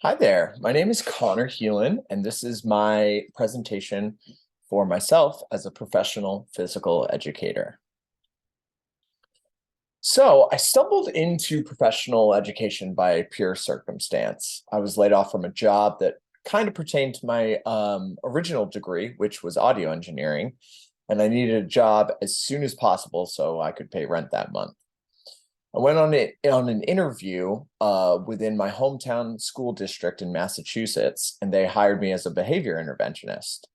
Hi there, my name is Connor Hewlin, and this is my presentation for myself as a professional physical educator. So I stumbled into professional education by pure circumstance. I was laid off from a job that kind of pertained to my original degree, which was audio engineering, and I needed a job as soon as possible so I could pay rent that month. I went on an interview within my hometown school district in Massachusetts, and they hired me as a behavior interventionist.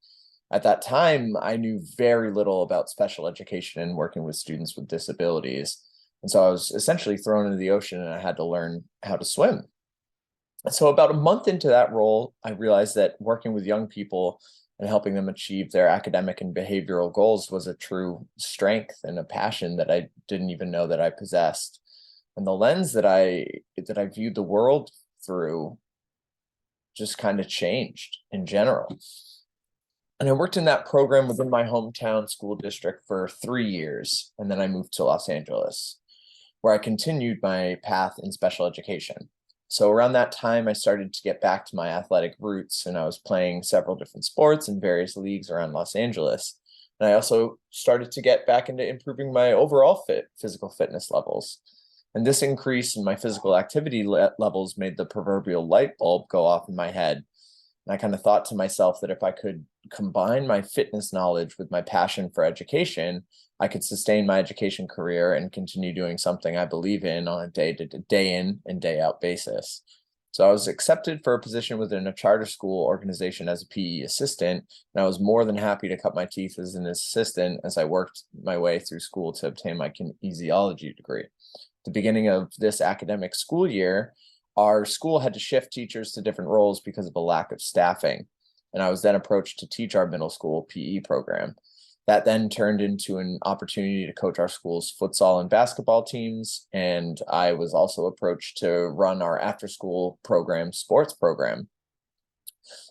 At that time, I knew very little about special education and working with students with disabilities. And so I was essentially thrown into the ocean and I had to learn how to swim. And so about a month into that role, I realized that working with young people and helping them achieve their academic and behavioral goals was a true strength and a passion that I didn't even know that I possessed. And the lens that I viewed the world through just kind of changed in general. And I worked in that program within my hometown school district for 3 years. And then I moved to Los Angeles, where I continued my path in special education. So around that time, I started to get back to my athletic roots, and I was playing several different sports in various leagues around Los Angeles. And I also started to get back into improving my overall physical fitness levels. And this increase in my physical activity levels made the proverbial light bulb go off in my head. And I kind of thought to myself that if I could combine my fitness knowledge with my passion for education, I could sustain my education career and continue doing something I believe in on a day in and day out basis. So I was accepted for a position within a charter school organization as a PE assistant, and I was more than happy to cut my teeth as an assistant as I worked my way through school to obtain my kinesiology degree. At the beginning of this academic school year, our school had to shift teachers to different roles because of a lack of staffing. And I was then approached to teach our middle school PE program. That then turned into an opportunity to coach our school's futsal and basketball teams. And I was also approached to run our after school program, sports program.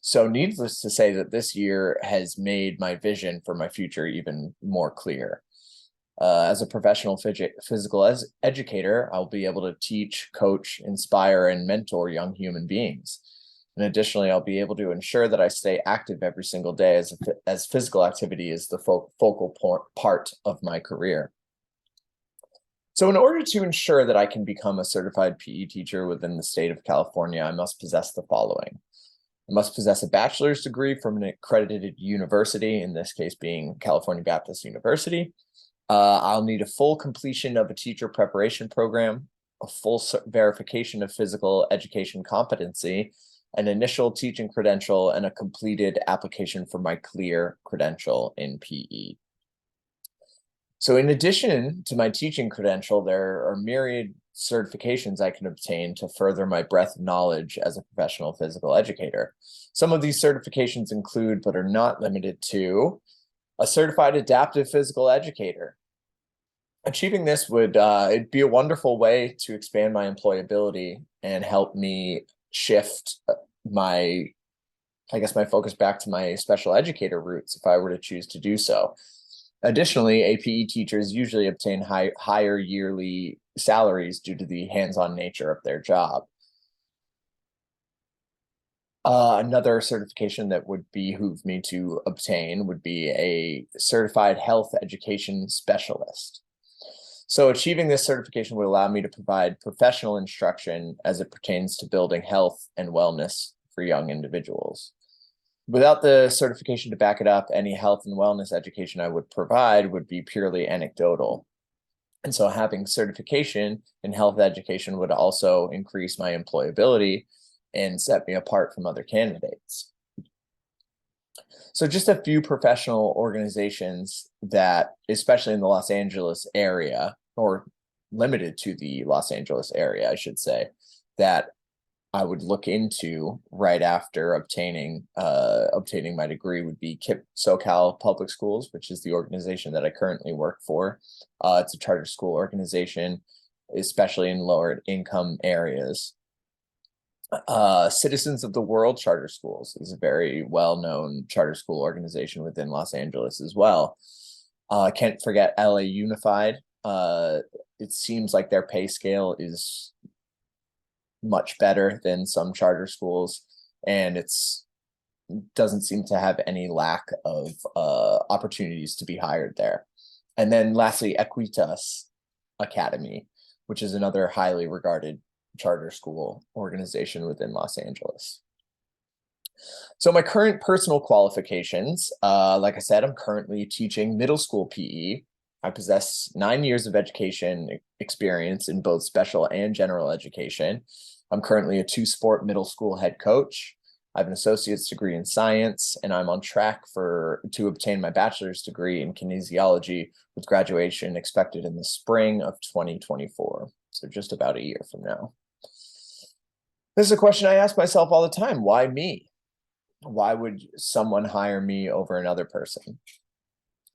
So needless to say that this year has made my vision for my future even more clear. As a professional physical educator, I'll be able to teach, coach, inspire, and mentor young human beings. And additionally, I'll be able to ensure that I stay active every single day as physical activity is the focal part of my career. So in order to ensure that I can become a certified PE teacher within the state of California, I must possess the following. I must possess a bachelor's degree from an accredited university, in this case being California Baptist University. I'll need a full completion of a teacher preparation program, a full verification of physical education competency, an initial teaching credential, and a completed application for my clear credential in PE. So in addition to my teaching credential, there are myriad certifications I can obtain to further my breadth of knowledge as a professional physical educator. Some of these certifications include, but are not limited to, a certified adaptive physical educator. Achieving this would it'd be a wonderful way to expand my employability and help me shift my focus back to my special educator roots if I were to choose to do so. Additionally, APE teachers usually obtain higher yearly salaries due to the hands-on nature of their job. Another certification that would behoove me to obtain would be a certified health education specialist. So achieving this certification would allow me to provide professional instruction as it pertains to building health and wellness for young individuals. Without the certification to back it up, any health and wellness education I would provide would be purely anecdotal. And so having certification in health education would also increase my employability and set me apart from other candidates. So just a few professional organizations that, especially in the Los Angeles area, or limited to the Los Angeles area, I should say, that I would look into right after obtaining my degree would be KIP SoCal Public Schools, which is the organization that I currently work for. It's a charter school organization, especially in lower income areas. Citizens of the World Charter Schools is a very well-known charter school organization within Los Angeles as well. Can't forget LA Unified. It seems like their pay scale is much better than some charter schools, and it's doesn't seem to have any lack of opportunities to be hired there. And then lastly, Equitas Academy, which is another highly regarded charter school organization within Los Angeles. So my current personal qualifications, like I said, I'm currently teaching middle school PE. I possess 9 years of education experience in both special and general education. I'm currently a 2-sport middle school head coach. I have an associate's degree in science, and I'm on track to obtain my bachelor's degree in kinesiology with graduation expected in the spring of 2024. So just about a year from now. This is a question I ask myself all the time. Why me? Why would someone hire me over another person?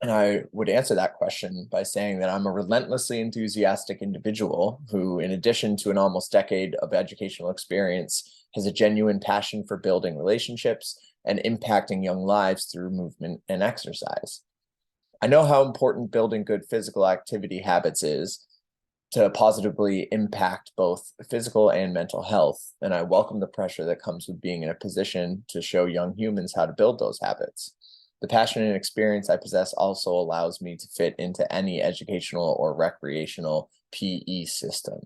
And I would answer that question by saying that I'm a relentlessly enthusiastic individual who, in addition to an almost decade of educational experience, has a genuine passion for building relationships and impacting young lives through movement and exercise. I know how important building good physical activity habits is to positively impact both physical and mental health, and I welcome the pressure that comes with being in a position to show young humans how to build those habits. The passion and experience I possess also allows me to fit into any educational or recreational PE system.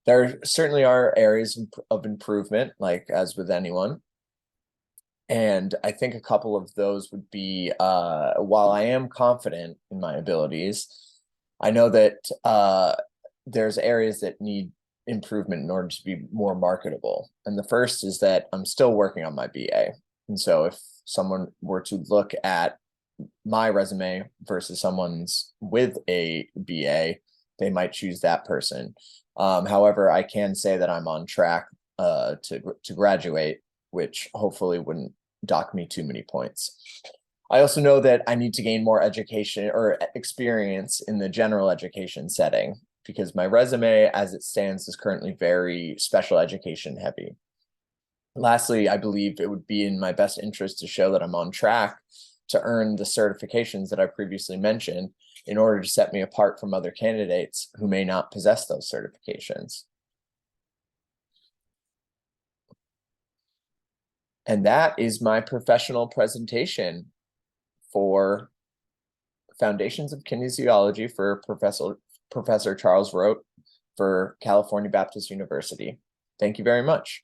There certainly are areas of improvement, like as with anyone. And I think a couple of those would be, while I am confident in my abilities, I know that there's areas that need improvement in order to be more marketable. And the first is that I'm still working on my BA. And so if someone were to look at my resume versus someone's with a BA, they might choose that person. However, I can say that I'm on track to graduate, which hopefully wouldn't dock me too many points. I also know that I need to gain more education or experience in the general education setting, because my resume as it stands is currently very special education heavy. Lastly, I believe it would be in my best interest to show that I'm on track to earn the certifications that I previously mentioned in order to set me apart from other candidates who may not possess those certifications. And that is my professional presentation for Foundations of Kinesiology for Professor Charles Rote for California Baptist University. Thank you very much.